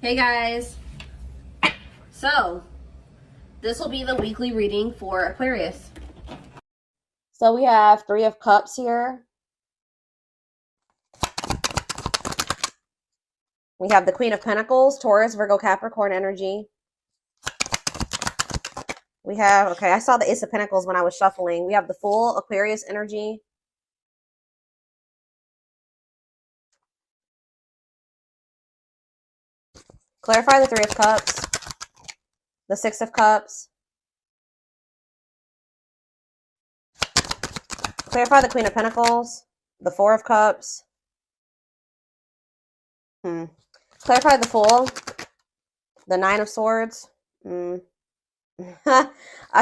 Hey guys, so this will be the weekly reading for Aquarius. So we have Three of Cups here. We have the Queen of Pentacles, Taurus, Virgo, Capricorn energy. We have, okay, I saw the Ace of Pentacles when I was shuffling. We have the Fool, Aquarius energy. Clarify the Three of Cups, the Six of Cups. Clarify the Queen of Pentacles, the Four of Cups. Clarify the Fool, the Nine of Swords. I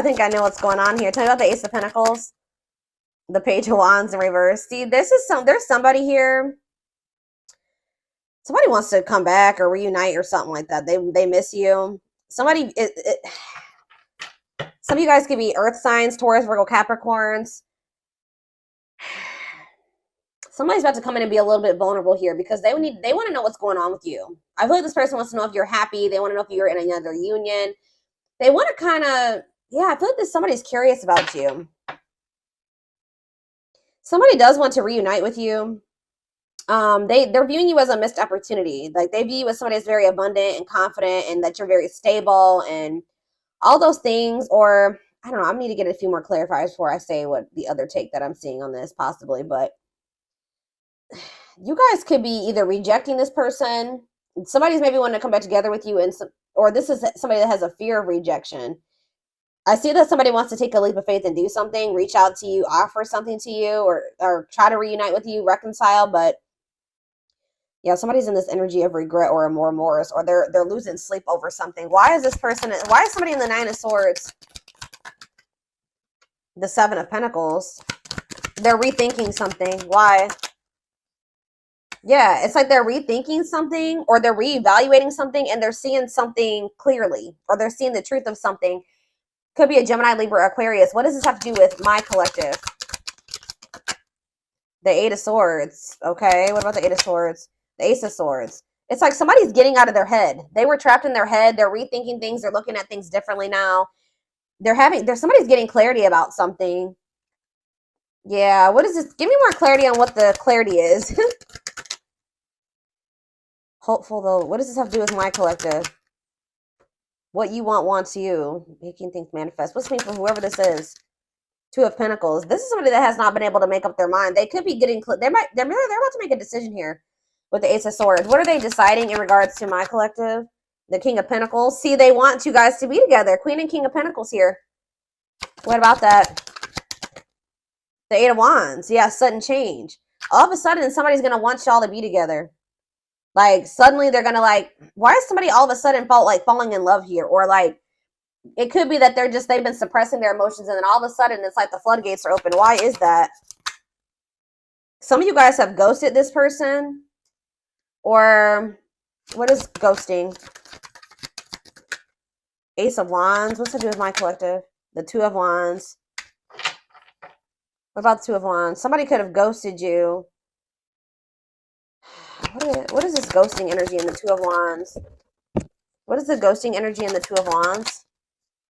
think I know what's going on here. Tell me about the Ace of Pentacles, the Page of Wands in reverse. See, there's somebody here. Somebody wants to come back or reunite or something like that. They miss you. Some of you guys could be earth signs, Taurus, Virgo, Capricorns. Somebody's about to come in and be a little bit vulnerable here because they want to know what's going on with you. I feel like this person wants to know if you're happy. They want to know if you're in another union. They want to kind of, yeah, I feel like somebody's curious about you. Somebody does want to reunite with you. They're viewing you as a missed opportunity. Like they view you as somebody that's very abundant and confident and that you're very stable and all those things. Or I don't know, I need to get a few more clarifiers before I say what the other take that I'm seeing on this possibly. But you guys could be either rejecting this person. Somebody's maybe wanting to come back together with you, or this is somebody that has a fear of rejection. I see that somebody wants to take a leap of faith and do something, reach out to you, offer something to you, or try to reunite with you, reconcile. But yeah, somebody's in this energy of regret or remorse, or they're losing sleep over something. Why is somebody in the Nine of Swords? The Seven of Pentacles. They're rethinking something. Why? Yeah, it's like they're rethinking something or they're reevaluating something and they're seeing something clearly or they're seeing the truth of something. Could be a Gemini, Libra, Aquarius. What does this have to do with my collective? The Eight of Swords. Okay, what about the Eight of Swords? The Ace of Swords. It's like somebody's getting out of their head. They were trapped in their head. They're rethinking things. They're looking at things differently now. Somebody's getting clarity about something. Yeah, what is this? Give me more clarity on what the clarity is. Hopeful though. What does this have to do with my collective? What you want wants you. Making things manifest. What's mean for whoever this is? Two of Pentacles. This is somebody that has not been able to make up their mind. They could be getting. They're about to make a decision here with the Ace of Swords. What are they deciding in regards to my collective? The King of Pentacles. See, they want you guys to be together. Queen and King of Pentacles here. What about that? The Eight of Wands. Yeah, sudden change. All of a sudden, somebody's gonna want y'all to be together. Like suddenly they're gonna like, why is somebody all of a sudden falling in love here? Or like it could be that they've been suppressing their emotions and then all of a sudden it's like the floodgates are open. Why is that? Some of you guys have ghosted this person. Or what is ghosting? Ace of Wands. What's to do with my collective? The Two of Wands. What about the Two of Wands? Somebody could have ghosted you. What is this ghosting energy in the Two of Wands? What is the ghosting energy in the Two of Wands?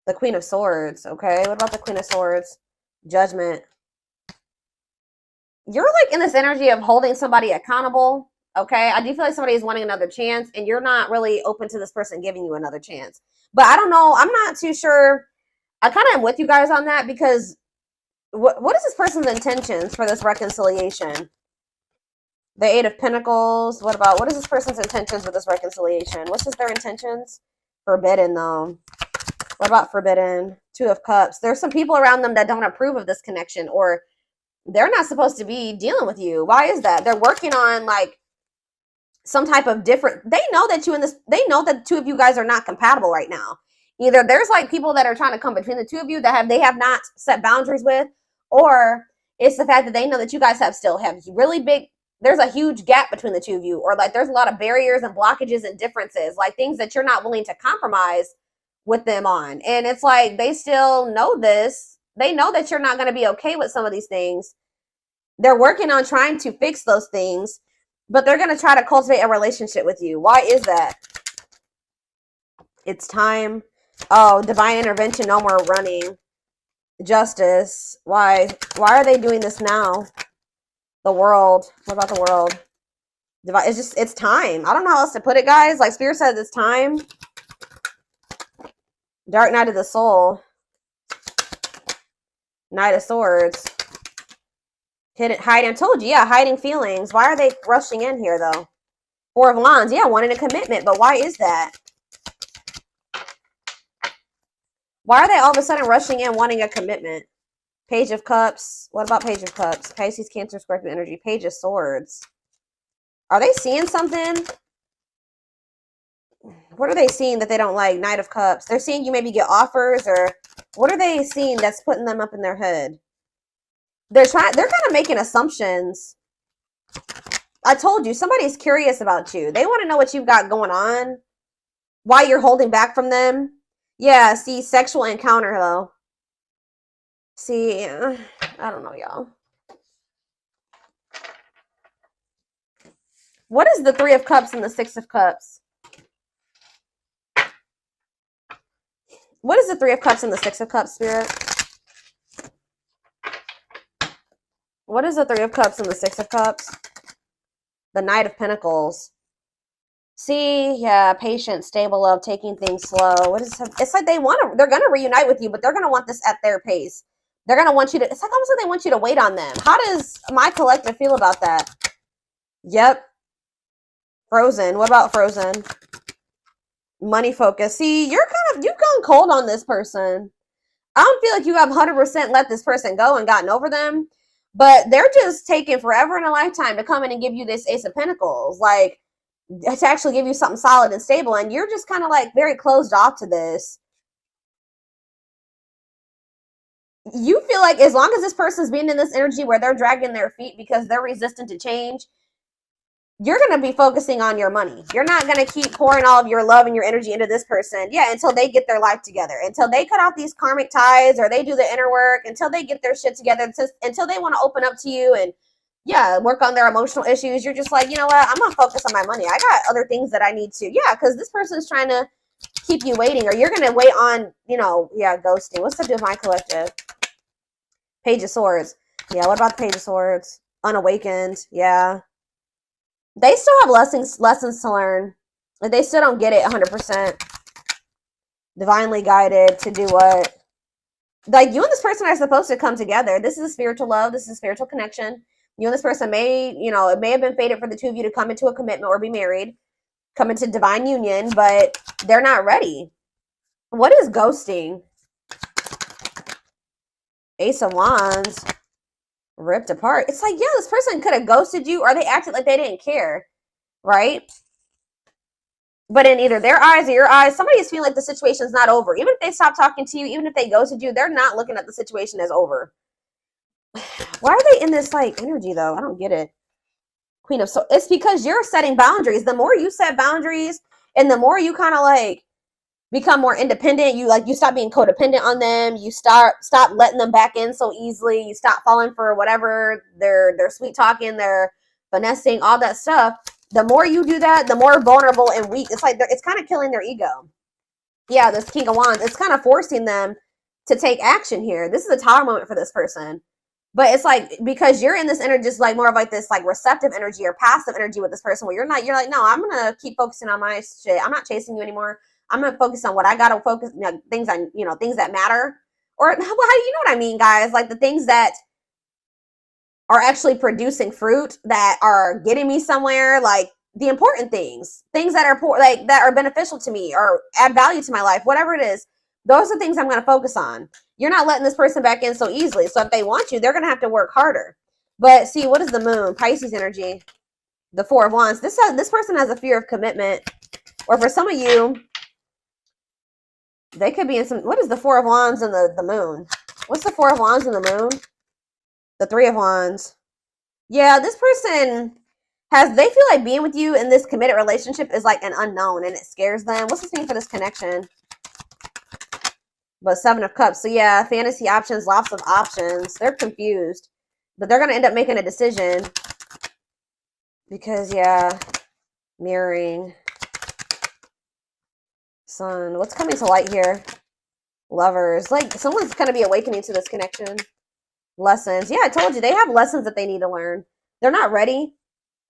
The Queen of Swords. Okay, what about the Queen of Swords? Judgment. You're like in this energy of holding somebody accountable. Okay, I do feel like somebody is wanting another chance and you're not really open to this person giving you another chance. But I don't know. I'm not too sure. I kind of am with you guys on that because what is this person's intentions for this reconciliation? The Eight of Pentacles. What is this person's intentions with this reconciliation? What's just their intentions? Forbidden, though. What about forbidden? Two of Cups. There's some people around them that don't approve of this connection or they're not supposed to be dealing with you. Why is that? They're working on like some type of different, they know that they know that the two of you guys are not compatible right now. Either there's like people that are trying to come between the two of you that they have not set boundaries with, or it's the fact that they know that you guys still have really big, there's a huge gap between the two of you, or like there's a lot of barriers and blockages and differences, like things that you're not willing to compromise with them on. And it's like they still know this. They know that you're not going to be okay with some of these things. They're working on trying to fix those things, but they're going to try to cultivate a relationship with you. Why is that? It's time. Oh, divine intervention. No more running. Justice. Why? Why are they doing this now? The world. What about the world? It's just, it's time. I don't know how else to put it, guys. Like Spirit says, it's time. Dark Night of the Soul. Knight of Swords. Hiding. I told you, yeah, hiding feelings. Why are they rushing in here, though? Four of Wands. Yeah, wanting a commitment. But why is that? Why are they all of a sudden rushing in wanting a commitment? Page of Cups. What about Page of Cups? Pisces, Cancer, Scorpio energy. Page of Swords. Are they seeing something? What are they seeing that they don't like? Knight of Cups. They're seeing you maybe get offers, or what are they seeing that's putting them up in their head? They're kind of making assumptions. I told you, somebody's curious about you. They want to know what you've got going on. Why you're holding back from them. Yeah, see, sexual encounter, though. See, I don't know, y'all. What is the Three of Cups and the Six of Cups? What is the Three of Cups and the Six of Cups, Spirit? What is the Three of Cups and the Six of Cups? The Knight of Pentacles. See, yeah, patient, stable love, taking things slow. What is it? It's like they're going to reunite with you, but they're going to want this at their pace. They're going to want you to, it's like almost like they want you to wait on them. How does my collective feel about that? Yep. Frozen. What about Frozen? Money focus. See, you've gone cold on this person. I don't feel like you have 100% let this person go and gotten over them, but they're just taking forever and a lifetime to come in and give you this Ace of Pentacles, like to actually give you something solid and stable, and you're just kind of like very closed off to this. You feel like as long as this person's being in this energy where they're dragging their feet because they're resistant to change, you're going to be focusing on your money. You're not going to keep pouring all of your love and your energy into this person. Yeah, until they get their life together. Until they cut off these karmic ties or they do the inner work. Until they get their shit together. Until they want to open up to you and, yeah, work on their emotional issues. You're just like, you know what? I'm going to focus on my money. I got other things that I need to. Yeah, because this person's trying to keep you waiting. Or you're going to wait on, you know, yeah, ghosting. What's up with my collective? Page of Swords. Yeah, what about the Page of Swords? Unawakened. Yeah. They still have lessons to learn. They still don't get it 100%. Divinely guided to do what? Like, you and this person are supposed to come together. This is a spiritual love. This is a spiritual connection. You and this person may, you know, it may have been fated for the two of you to come into a commitment or be married, come into divine union, but they're not ready. What is ghosting? Ace of Wands. Ripped apart. It's like, yeah, this person could have ghosted you, or they acted like they didn't care, right? But in either their eyes or your eyes, somebody is feeling like the situation's not over. Even if they stop talking to you, even if they ghosted you, they're not looking at the situation as over. Why are they in this like energy though? I don't get it. Queen of Swords. It's because you're setting boundaries. The more you set boundaries and the more you kind of like become more independent, you stop being codependent on them, you stop letting them back in so easily, you stop falling for whatever they're sweet talking, they're finessing, all that stuff. The more you do that, the more vulnerable and weak. It's like it's kind of killing their ego. Yeah, this King of Wands, it's kind of forcing them to take action here. This is a Tower moment for this person. But it's like, because you're in this energy, just like more of like this like receptive energy or passive energy with this person where you're like, no, I'm gonna keep focusing on my shit. I'm not chasing you anymore. I'm gonna focus on what I gotta focus, things that matter. Or how do you know what I mean, guys? Like the things that are actually producing fruit, that are getting me somewhere, like the important things that are that are beneficial to me or add value to my life, whatever it is. Those are things I'm gonna focus on. You're not letting this person back in so easily. So if they want you, they're gonna have to work harder. But see, what is the moon? Pisces energy. The Four of Wands. This person has a fear of commitment. Or for some of you, they could be in some, what is the Four of Wands and the moon? What's the Four of Wands and the moon? The Three of Wands. Yeah, this person they feel like being with you in this committed relationship is like an unknown and it scares them. What's this mean for this connection? But Seven of Cups. So yeah, fantasy options, lots of options. They're confused. But they're going to end up making a decision. Because, yeah, mirroring. Sun. What's coming to light here? Lovers. Like, someone's going to be awakening to this connection. Lessons. Yeah, I told you. They have lessons that they need to learn. They're not ready.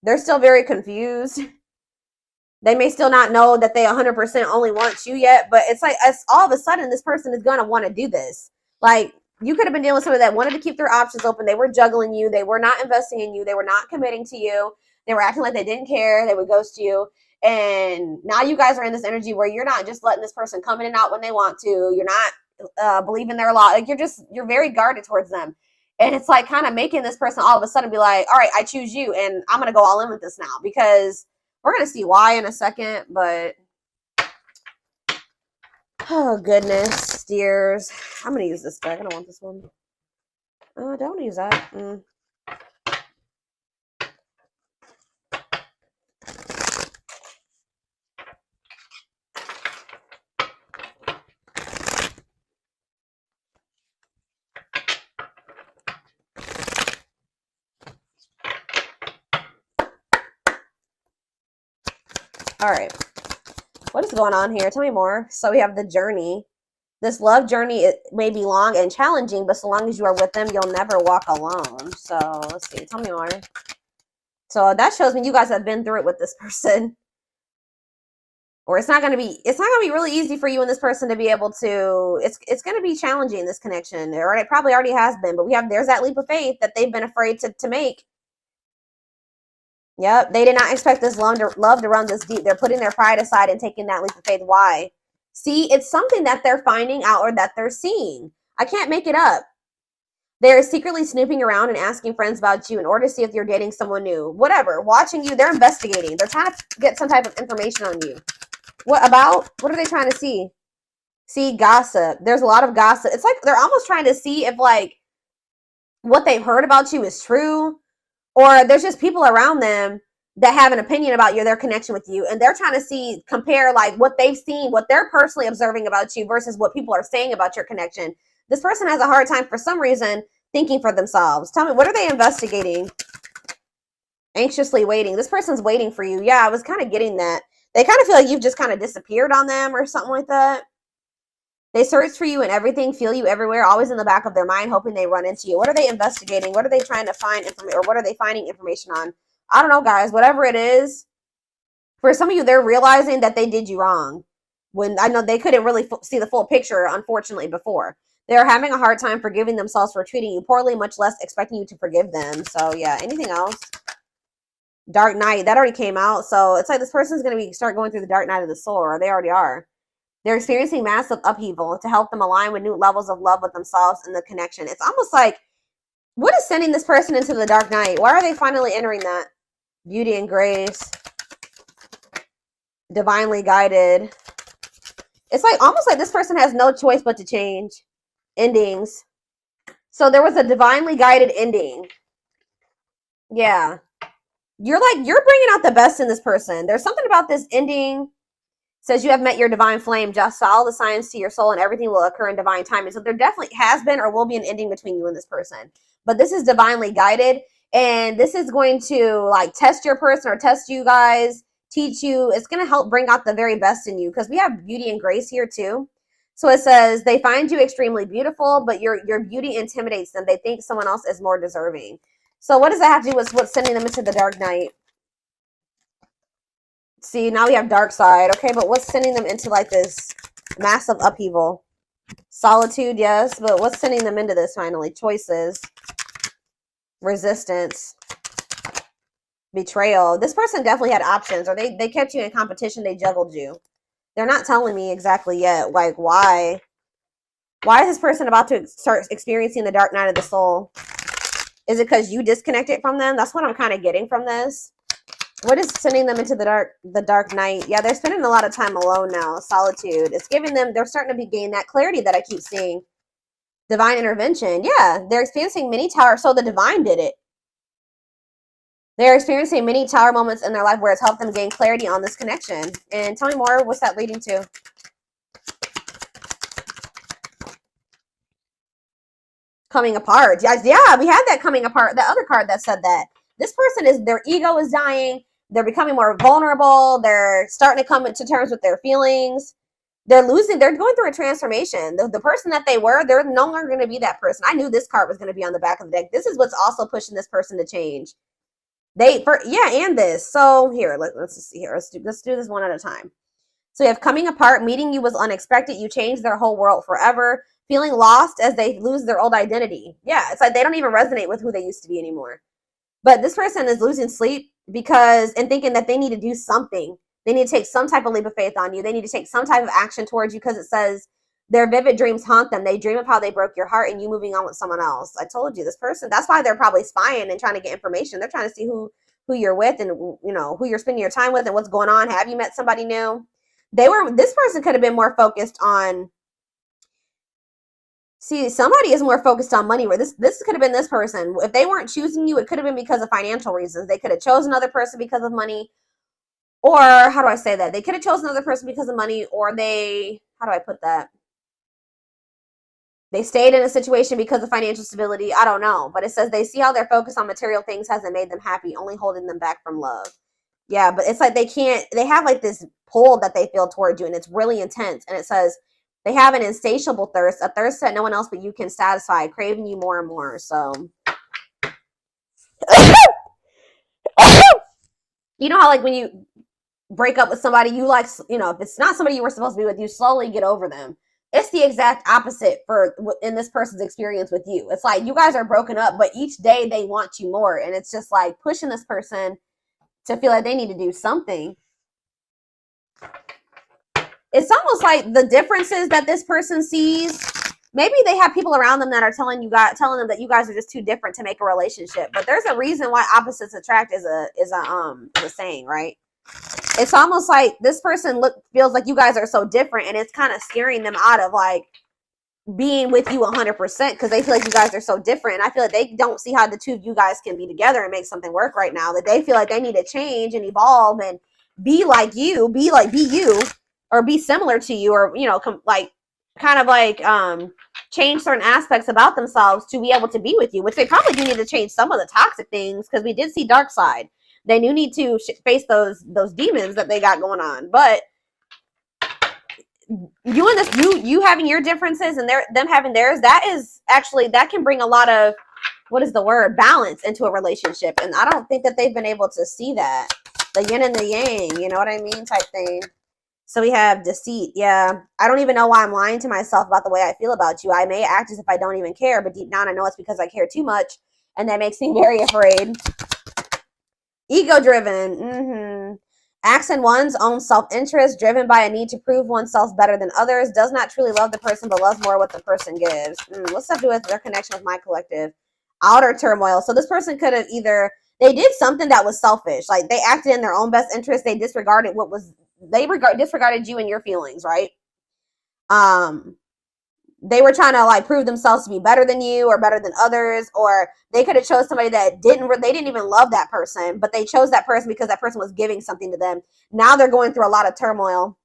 They're still very confused. They may still not know that they 100% only want you yet, but it's like all of a sudden this person is going to want to do this. Like, you could have been dealing with somebody that wanted to keep their options open. They were juggling you. They were not investing in you. They were not committing to you. They were acting like they didn't care. They would ghost you. And now you guys are in this energy where you're not just letting this person come in and out when they want to. You're not believing their law. Like, you're very guarded towards them. And it's like kind of making this person all of a sudden be like, all right, I choose you. And I'm going to go all in with this now, because we're going to see why in a second. But, oh, goodness, dears. I'm going to use this deck. I don't want this one. I don't want to use that. All right. What is going on here? Tell me more. So we have the journey. This love journey, it may be long and challenging, but so long as you are with them, you'll never walk alone. So let's see. Tell me more. So that shows me you guys have been through it with this person. Or it's not going to be really easy for you and this person to be able to, it's going to be challenging, this connection. Or it probably already has been, but there's that leap of faith that they've been afraid to make. Yep, they did not expect this love to run this deep. They're putting their pride aside and taking that leap of faith. Why? See, it's something that they're finding out or that they're seeing. I can't make it up. They're secretly snooping around and asking friends about you in order to see if you're dating someone new. Whatever, watching you, they're investigating. They're trying to get some type of information on you. What are they trying to see? See, gossip. There's a lot of gossip. It's like they're almost trying to see if, like, what they've heard about you is true. Or there's just people around them that have an opinion about their connection with you. And they're trying to compare like what they've seen, what they're personally observing about you versus what people are saying about your connection. This person has a hard time for some reason thinking for themselves. Tell me, what are they investigating? Anxiously waiting. This person's waiting for you. Yeah, I was kind of getting that. They kind of feel like you've just kind of disappeared on them or something like that. They search for you and everything, feel you everywhere, always in the back of their mind, hoping they run into you. What are they investigating? What are they trying to find information, or what are they finding information on? I don't know, guys. Whatever it is, for some of you, they're realizing that they did you wrong. When I know they couldn't really see the full picture, unfortunately, before. They're having a hard time forgiving themselves for treating you poorly, much less expecting you to forgive them. So, yeah, anything else? Dark night, that already came out. So, it's like this person's going to start going through the dark night of the soul, or they already are. They're experiencing massive upheaval to help them align with new levels of love with themselves and the connection. It's almost like, what is sending this person into the dark night? Why are they finally entering that? Beauty and grace. Divinely guided. It's like almost like this person has no choice but to change. Endings. So there was a divinely guided ending. Yeah. You're bringing out the best in this person. There's something about this ending. Says you have met your divine flame. Just follow the signs to your soul and everything will occur in divine timing. So there definitely has been or will be an ending between you and this person. But this is divinely guided. And this is going to like test your person or test you guys, teach you. It's going to help bring out the very best in you, because we have beauty and grace here too. So it says they find you extremely beautiful, but your beauty intimidates them. They think someone else is more deserving. So what does that have to do with what's sending them into the dark night? See, now we have dark side. Okay, but what's sending them into like this massive upheaval? Solitude, yes, but what's sending them into this finally? Choices. Resistance. Betrayal. This person definitely had options, or they kept you in competition. They juggled you. They're not telling me exactly yet, like, why. Why is this person about to start experiencing the dark night of the soul? Is it because you disconnected from them? That's what I'm kind of getting from this. What is sending them into the dark night? Yeah, they're spending a lot of time alone now. Solitude. It's giving them, they're starting to gain that clarity that I keep seeing. Divine intervention. Yeah, they're experiencing many tower. So the divine did it. They're experiencing many tower moments in their life where it's helped them gain clarity on this connection. And tell me more. What's that leading to? Coming apart. Yeah, we had that coming apart. The other card that said that. This person is, their ego is dying. They're becoming more vulnerable. They're starting to come to terms with their feelings. they're going through a transformation. The person that they were, they're no longer going to be that person. I knew this card was going to be on the back of the deck. This is what's also pushing this person to change. And this. So here, let's just see here. Let's do this one at a time. So you have coming apart, meeting you was unexpected. You changed their whole world forever. Feeling lost as they lose their old identity. Yeah, it's like they don't even resonate with who they used to be anymore. But this person is losing sleep and thinking that they need to do something. They need to take some type of leap of faith on you. They need to take some type of action towards you because it says their vivid dreams haunt them. They dream of how they broke your heart and you moving on with someone else. I told you, this person, that's why they're probably spying and trying to get information. They're trying to see who you're with and, you know, who you're spending your time with and what's going on. Have you met somebody new? This person could have been more focused on, see, somebody is more focused on money. Where this could have been this person. If they weren't choosing you, it could have been because of financial reasons. They could have chosen another person because of money. Or how do I say that? They could have chosen another person because of money, or how do I put that? They stayed in a situation because of financial stability. I don't know. But it says they see how their focus on material things hasn't made them happy, only holding them back from love. Yeah, but it's like they have like this pull that they feel towards you, and it's really intense. And it says they have an insatiable thirst, a thirst that no one else but you can satisfy, craving you more and more. So, you know how like when you break up with somebody, you like, you know, if it's not somebody you were supposed to be with, you slowly get over them. It's the exact opposite in this person's experience with you. It's like you guys are broken up, but each day they want you more. And it's just like pushing this person to feel like they need to do something. It's almost like the differences that this person sees. Maybe they have people around them that are telling them that you guys are just too different to make a relationship. But there's a reason why opposites attract is a saying, right? It's almost like this person feels like you guys are so different, and it's kind of scaring them out of like being with you 100% because they feel like you guys are so different. And I feel like they don't see how the two of you guys can be together and make something work right now. That they feel like they need to change and evolve and be like you, be you, or be similar to you, or you know, change certain aspects about themselves to be able to be with you. Which they probably do need to change some of the toxic things because we did see dark side. They do need to face those demons that they got going on. But you having your differences and them having theirs, that can bring a lot of, balance into a relationship. And I don't think that they've been able to see that. The yin and the yang, you know what I mean, type thing. So we have deceit. Yeah. I don't even know why I'm lying to myself about the way I feel about you. I may act as if I don't even care, but deep down I know it's because I care too much. And that makes me very afraid. Ego-driven. Acts in one's own self-interest, driven by a need to prove oneself better than others, does not truly love the person, but loves more what the person gives. What's that do with their connection with my collective? Outer turmoil. So this person could have they did something that was selfish. Like they acted in their own best interest. They disregarded disregarded you and your feelings, right? They were trying to like prove themselves to be better than you or better than others, or they could have chose somebody that they didn't even love that person, but they chose that person because that person was giving something to them. Now they're going through a lot of turmoil.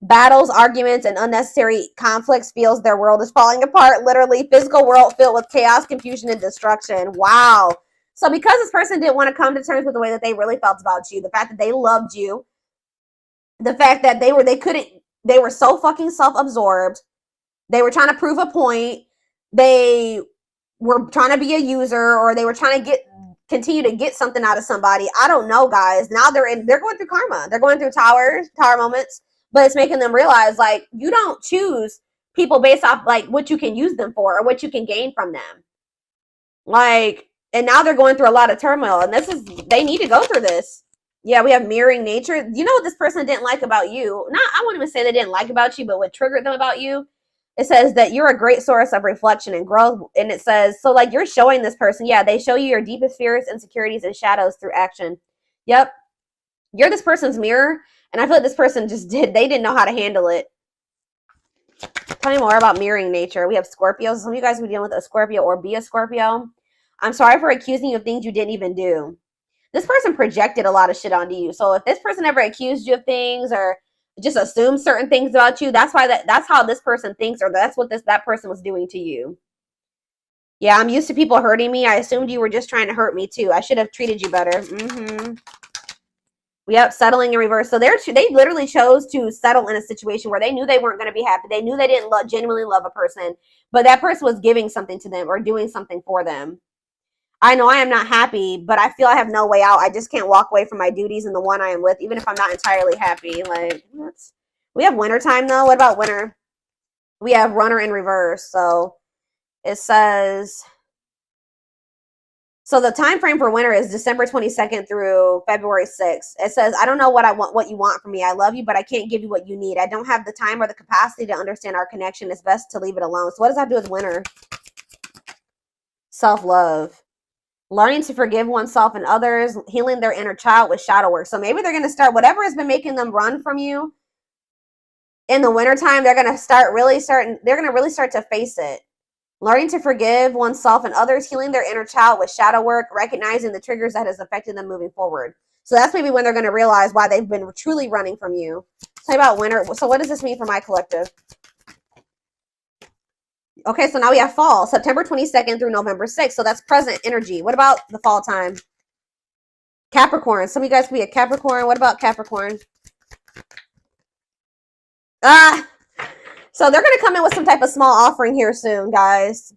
Battles, arguments, and unnecessary conflicts feels their world is falling apart. Literally, physical world filled with chaos, confusion, and destruction. Wow. So because this person didn't want to come to terms with the way that they really felt about you, the fact that they loved you, the fact that they were so fucking self-absorbed. They were trying to prove a point. They were trying to be a user, or they were trying to continue to get something out of somebody. I don't know, guys. Now they're going through karma. They're going through tower moments, but it's making them realize like you don't choose people based off like what you can use them for or what you can gain from them. Like, and now they're going through a lot of turmoil, and they need to go through this. Yeah, we have mirroring nature. You know what this person didn't like about you? I wouldn't even say they didn't like about you, but what triggered them about you? It says that you're a great source of reflection and growth. And it says, so like you're showing this person, yeah, they show you your deepest fears, insecurities, and shadows through action. Yep. You're this person's mirror. And I feel like this person they didn't know how to handle it. Tell me more about mirroring nature. We have Scorpios. Some of you guys who are dealing with a Scorpio or be a Scorpio. I'm sorry for accusing you of things you didn't even do. This person projected a lot of shit onto you. So if this person ever accused you of things or just assume certain things about you, that's how this person thinks, or that's what that person was doing to you. Yeah, I'm used to people hurting me. I assumed you were just trying to hurt me too. I should have treated you better. Yep, settling in reverse. So they literally chose to settle in a situation where they knew they weren't going to be happy. They knew they didn't genuinely love a person, but that person was giving something to them or doing something for them. I know I am not happy, but I feel I have no way out. I just can't walk away from my duties and the one I am with, even if I'm not entirely happy. Like, we have winter time though. What about winter? We have runner in reverse. So it says, so the time frame for winter is December 22nd through February 6th. It says, I don't know what you want from me. I love you, but I can't give you what you need. I don't have the time or the capacity to understand our connection. It's best to leave it alone. So what does that do with winter? Self-love. Learning to forgive oneself and others, healing their inner child with shadow work. So maybe they're going to start, whatever has been making them run from you in the wintertime, they're going to really start to face it. Learning to forgive oneself and others, healing their inner child with shadow work, recognizing the triggers that has affected them moving forward. So that's maybe when they're going to realize why they've been truly running from you. Tell me about winter. So what does this mean for my collective? Okay, so now we have fall, September 22nd through November 6th. So that's present energy. What about the fall time? Capricorn. Some of you guys could be a Capricorn. What about Capricorn? So they're going to come in with some type of small offering here soon, guys.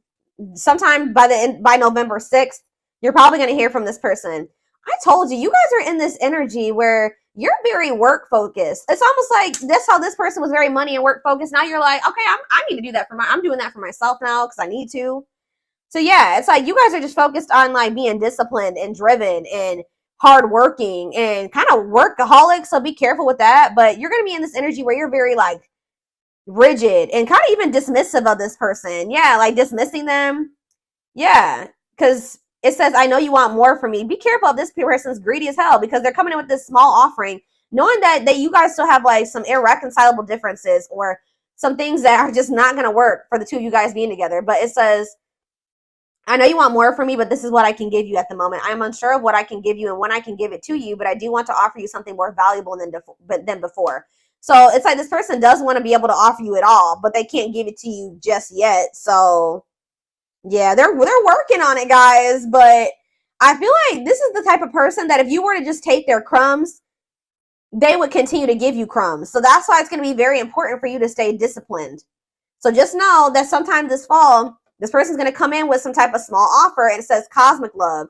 Sometime by November 6th, you're probably going to hear from this person. I told you, you guys are in this energy where you're very work focused. It's almost like that's how this person was very money and work focused. Now you're like, okay, I need to do that I'm doing that for myself now because I need to. So yeah, it's like you guys are just focused on like being disciplined and driven and hardworking and kind of workaholic. So be careful with that. But you're going to be in this energy where you're very like rigid and kind of even dismissive of this person. Yeah, like dismissing them. Yeah, because it says, I know you want more from me. Be careful if this person's greedy as hell because they're coming in with this small offering, knowing that you guys still have like some irreconcilable differences or some things that are just not going to work for the two of you guys being together. But it says, I know you want more from me, but this is what I can give you at the moment. I'm unsure of what I can give you and when I can give it to you, but I do want to offer you something more valuable than before. So it's like this person does want to be able to offer you it all, but they can't give it to you just yet. So yeah, they're working on it, guys. But I feel like this is the type of person that if you were to just take their crumbs, they would continue to give you crumbs. So that's why it's going to be very important for you to stay disciplined. So just know that sometime this fall, this person's going to come in with some type of small offer and it says cosmic love.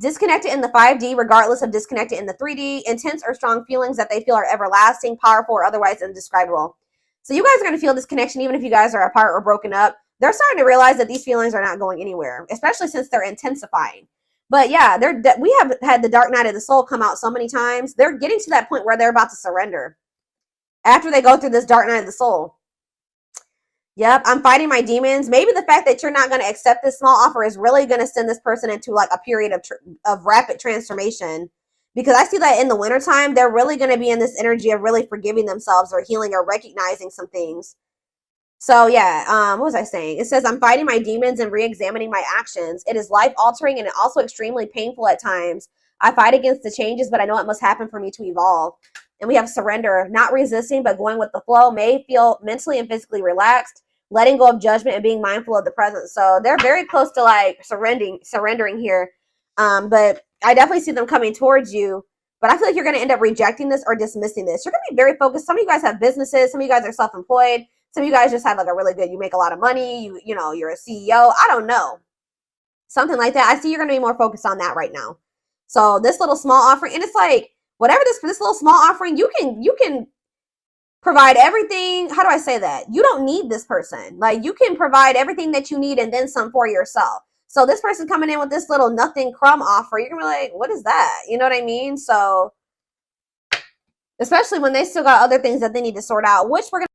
Disconnected in the 5D, regardless of disconnected in the 3D, intense or strong feelings that they feel are everlasting, powerful, or otherwise indescribable. So you guys are going to feel this connection even if you guys are apart or broken up. They're starting to realize that these feelings are not going anywhere, especially since they're intensifying. But yeah, we have had the dark night of the soul come out so many times. They're getting to that point where they're about to surrender after they go through this dark night of the soul. Yep, I'm fighting my demons. Maybe the fact that you're not going to accept this small offer is really going to send this person into like a period of rapid transformation. Because I see that in the wintertime, they're really going to be in this energy of really forgiving themselves or healing or recognizing some things. So yeah, what was I saying? It says, I'm fighting my demons and re-examining my actions. It is life-altering and also extremely painful at times. I fight against the changes, but I know it must happen for me to evolve. And we have surrender, not resisting, but going with the flow, may feel mentally and physically relaxed, letting go of judgment and being mindful of the present. So they're very close to like surrendering here. But I definitely see them coming towards you. But I feel like you're going to end up rejecting this or dismissing this. You're going to be very focused. Some of you guys have businesses. Some of you guys are self-employed. Some of you guys just have like a really good, you make a lot of money. You know, you're a CEO. I don't know. Something like that. I see you're going to be more focused on that right now. So this little small offering, and it's like, whatever this little small offering, you can provide everything. How do I say that? You don't need this person. Like you can provide everything that you need and then some for yourself. So this person coming in with this little nothing crumb offer, you're gonna be like, what is that? You know what I mean? So especially when they still got other things that they need to sort out, which we're gonna